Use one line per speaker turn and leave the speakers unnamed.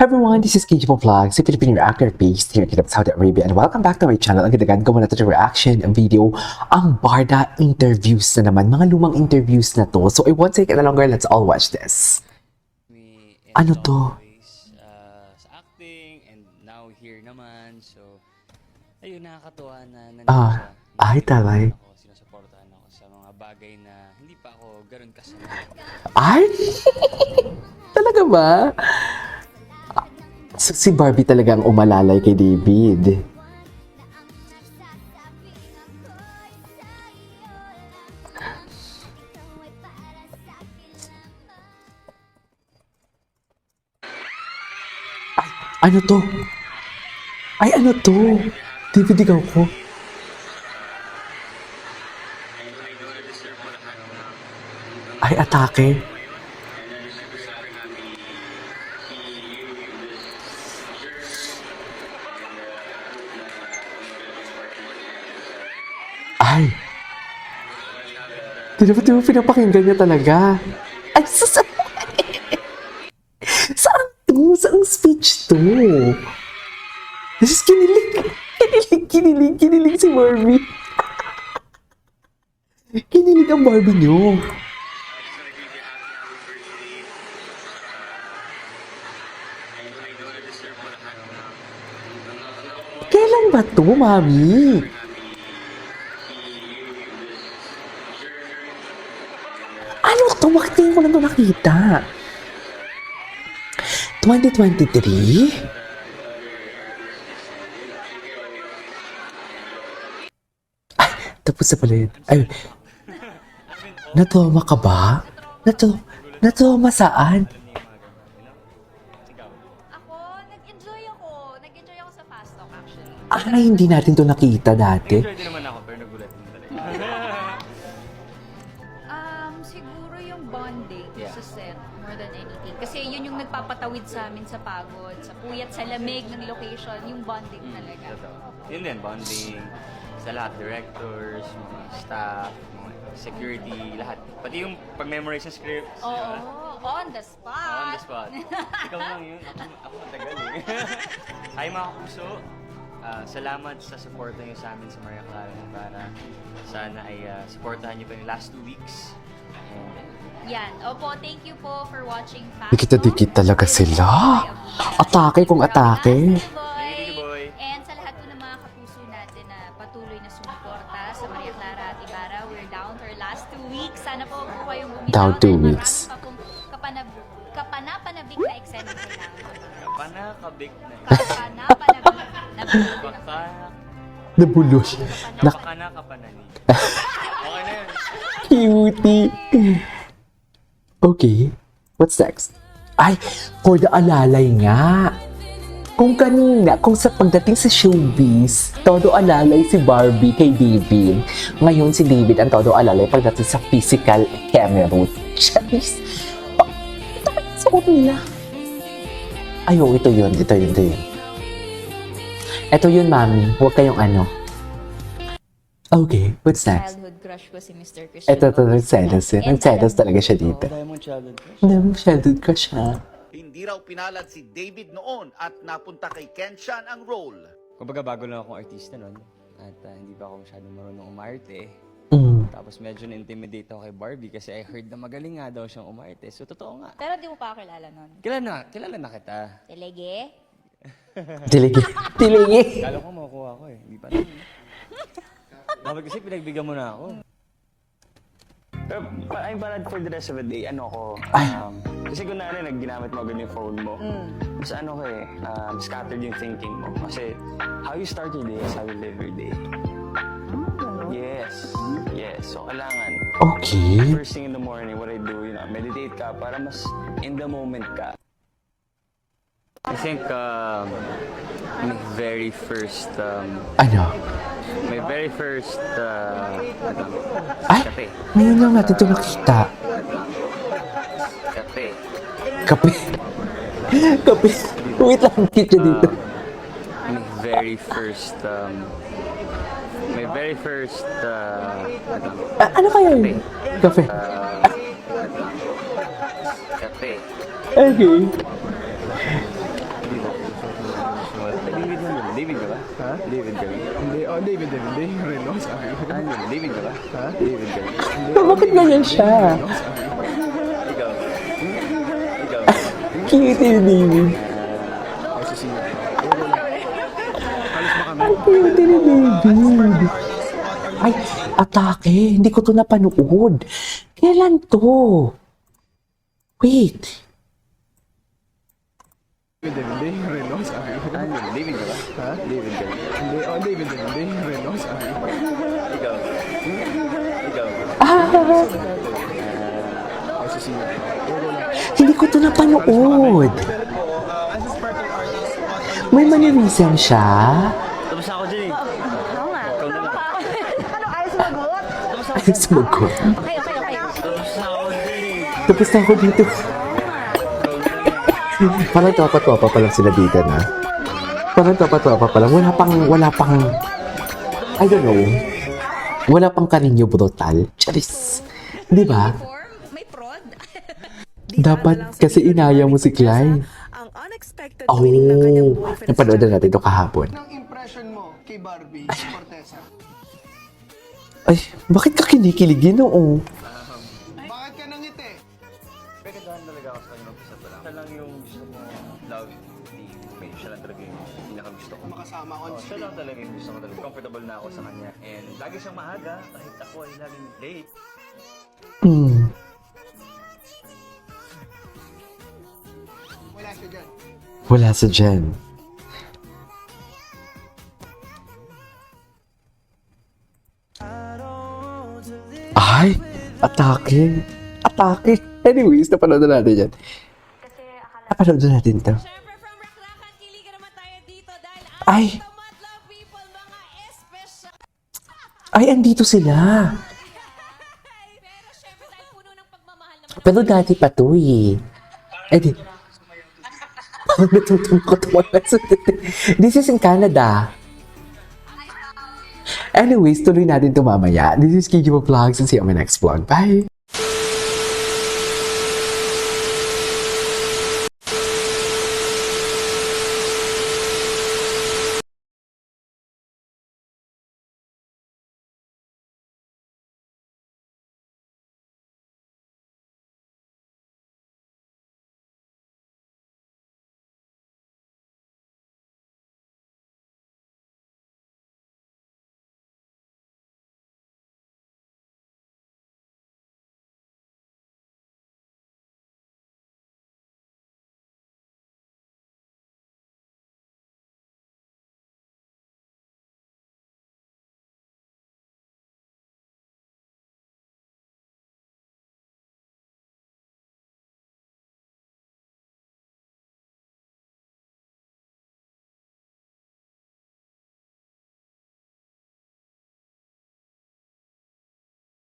everyone, this is KG Vlogs, a Filipino reactor based here in Saudi Arabia, and welcome back to my channel. Ang ganda gawa na ito yung reaction video, ang Barda interviews na naman, mga lumang interviews na to. So I won't take it longer, let's all watch this. Ano to?
Sa acting, and now here naman, so ayun, nakakatuwa na nandito siya.
Ay, talay.
Ako, sinusuportahan ako sa mga bagay na hindi pa ako ganun kasama.
Ay! Talaga ba? So, si Barbie talaga ang umalalay kay David. Ay, ano to? Ay, ano to? David, ikaw ko. Ay, atake. Ay. Di ba pinapakinggan niya talaga? Ay, saan to? Saan speech to? This is kinilig si Barbie. Kinilig ang Barbie niyo. Kailan ba to, Mami? Ano to? Bakit ngayon ko lang ito nakita? 2023? Ay, tapos na pala yun. Ay, natoma ka ba? Natoma saan?
Nag-enjoy ako sa Fast Talk actually.
Ay, hindi natin to nakita dati.
Enjoy din naman ako, pero nagulat din talaga.
Siguro yung bonding
Yeah.
sa set more than anything. Kasi yun yung nagpapatawid sa amin sa pagod, sa puyat, sa lamig ng location, yung bonding talaga.
Totoo. Yun din, bonding sa lahat, directors, mga staff, mga security, lahat. Pati yung pag-memorize ng scripts.
Oo, on the spot.
On the spot. Ikaw lang yun. Ako matagal eh. Hi mga puso. Salamat sa suporta niyo sa amin sa Maria Clara para sana ay supportahan niyo pa yung last 2 weeks. And,
Yan. Opo, thank you po for watching Fast
Dikit-dikit talaga sila. Atake kung atake.
Thank you, boy.
And sa lahat po ng mga kapuso natin na patuloy na sumuporta sa Maria Clara at Ibarra, we're down to our last 2 weeks. Sana po kayong bumitaw.
Down 2
Marami
weeks.
pa pong kapanapanabik na eksena kailangan.
Panakabik na yun.
Kapanapanabik na
Nabuloy.
Napakanakapanani. Okay na yun.
Cutie. Okay, what's next? Ay, for the alalay nga. Kung sa pagdating sa showbiz, todo alalay si Barbie kay David. Ngayon si David ang todo alalay pagdating sa physical camera. Charis. Ito ba yung suot nila? Ay, oh, ito yun. Ito yun, Mami. Huwag kayong ano. Okay, what's next?
Childhood crush ko si Mr. Christian.
Ito, nagselos yun. Nagselos talaga siya dito.
Diamond childhood crush.
Nagselos ka siya.
Hindi raw pinalad si David noon at napunta kay Kenshan ang role.
Kumbaga bago lang akong artista nun. At hindi pa ako masyadong marunong umarte. Tapos medyo na-intimidate ako kay Barbie kasi I heard na magaling nga daw siyang umarte. So totoo nga.
Pero di mo pa ako kilala nun.
Kilala na kita.
Telege?
Tiligi.
Kala ko makukuha ko eh. Hindi pa naman. Dapat kasi pinagbigyan mo na ako. Pero I'm parad for the rest of the day. Ano ko? Kasi kunwari ginamit mo agad yung phone mo. Mas ano ko eh, scattered yung thinking mo. Kasi how you start your day is how you live your day. Yes. So kailangan.
Okay.
First thing in the morning, what I do, meditate ka para mas in the moment ka. I think my very first
Ano? Ay,
kape.
ngayon lang natin ito nakita. Kape. Wait lang, kita dito.
My very first
Ano kaya yun? Kape.
kape.
Okay.
David ka ba?
Ha?
David ka ba?
Hindi, oh, David. Reno sa akin.
Ano? David ka ba?
Ha?
David ka ba?
Bakit ganyan siya?
Ikaw. Ikaw.
Cute ni David.
Ay, sisiyo. Alis ba kami?
Cute ni David. Ay, Atake. Hindi ko to napanood. Kailan to? Wait.
David. Reno sa akin.
Ano? David ka ba?
Ha?
David ka ba?
Hindi, oh, David. Reno sa akin.
Ikaw. Ikaw.
Ay, sisiyo.
Hindi ko to napanood.
As a sparkle artist,
May manirisan siya.
Tapos ako dyan eh.
Oo nga.
Ikaw na lang.
Ano, ayos sumagot?
Ay, sumagot.
Okay.
Tapos ako dyan eh.
Tapos na ako dito. Parang topa-topa pa lang sila dito na. Parang topa-topa pa lang. Wala pang, I don't know. Wala pang Carino Brutal. Charis. Di ba?
May prod?
Dapat kasi inaya mo si Clyde.
Ang unexpected winning ng kanyang
Oh,
boyfriend.
napanood na natin ito kahapon.
Anong impression mo kay Barbie Cortesa?
Ay, bakit ka kinikiligin noong?
Bakit ka nangiti?
Pagkadahan talaga ako sa kanya mag-isa pa lang. Siya lang yung gusto mo love team. May siya lang talaga yung pinaka-gusto ko.
Makasama on
Siya lang talaga yung gusto ko talaga. Comfortable na ako sa kanya. And lagi siyang maaga kahit ako ay laging late.
Wala siya dyan.
Wala sa dyan. Ay, Atake. Anyways, napanood na natin yan. Napanood na natin to.
Siyempre, from Rakrakan, kiligan naman tayo dito dahil
Ay.
ang Madlang people, mga espesyal.
Ay, andito sila.
Pero siyempre, dahil puno ng pagmamahal naman.
Pero dati pa to eh. Ay, di. Parang natutungkot mo. This is in Canada. Anyways, tuloy natin ito mamaya. This is KG Vlogs and see you on my next vlog. Bye!